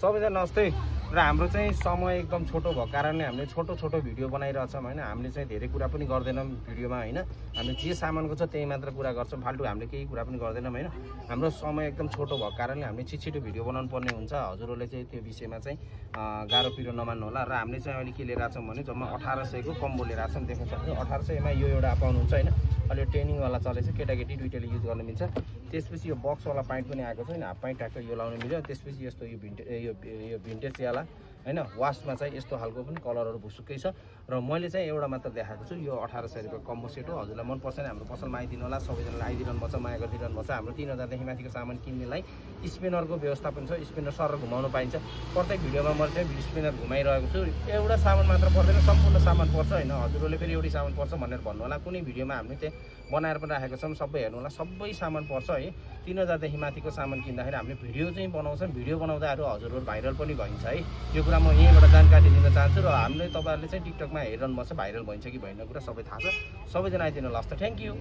सबैजना नमस्ते र हाम्रो चाहिँ समय एकदम छोटो भएको कारणले हामीले छोटो छोटो भिडियो बनाइरहेछौँ हैन। हामीले चाहिँ धेरै कुरा पनि गर्दैनौँ भिडियोमा हैन। हामीले जे सामानको छ त्यही मात्र कुरा गर्छौँ, फाल्टु हामीले केही कुरा पनि गर्दैनौँ हैन। हाम्रो समय एकदम छोटो भएको कारणले हामीले छिटो भिडियो बनाउनु पर्ने हुन्छ। हजुरहरूले चाहिँ त्यो विषयमा चाहिँ गाह्रो पिरो नमान्नु होला। र हामीले चाहिँ अहिले के लिएर आछौँ भने जम्मा 1800 को कम्बो लिएर आछौँ। देख्न सक्नुहुन्छ 1800 मा यो एउटा पाउनुहुन्छ हैन। अहिले ट्रेनिङ वाला चलेछ, केटाकेटी दुईटैले युज गर्न मिल्छ। त्यसपछि यो बक्स वाला प्यान्ट पनि आएको छ हैन। हाफ प्यान्ट ट्याक्क यो लाउन मिल्यो। त्यसपछि यस्तो यो भिन्टेज वाला हैन, वासमा चाहिँ यस्तो खालको पनि कलरहरू भुसुक्कै छ। र मैले चाहिँ एउटा मात्र देखाएको छु, यो 1800 रुपैयाँ कम्बो सेट हो। हजुरलाई मन पर्छ भने हाम्रो पसलमा आइदिनु होला। सबैजनाले आइदिनु पर्छ, माया गरिदिनु पर्छ। हाम्रो 3000 देखि माथिको सामान किन्नेलाई स्पिनरको व्यवस्था पनि छ। स्पिनर सर घुमाउन पाइन्छ। प्रत्येक भिडियोमा मैले चाहिँ स्पिनर घुमाइरहेको छु। एउटा सामान मात्र पर्दैन, सम्पूर्ण सामान पर्छ हैन। हजुरहरूले फेरि एउटै सामान पर्छ भनेर भन्नु होला। कुनै भिडियोमा हामीले चाहिँ बनाएर पनि राखेको छौँ, सबै हेर्नु होला। सबै सामान पर्छ है। 3000 देखि माथिको सामान किन्दाखेरि हामीले भिडियो चाहिँ बनाउँछौँ। भिडियो बनाउँदाहरू हजुरहरू भाइरल पनि भइन्छ है। यो कुरा म यहीँबाट जानकारी दिन चाहन्छु। र हामीले तपाईहरुले चाहिँ टिकटकमा हेरिरहनु पर्छ, भाइरल भइन्छ कि भएन कुरा सबै थाहा छ। सबैजना आइदिनु होला। हस् त, थ्यांक यू।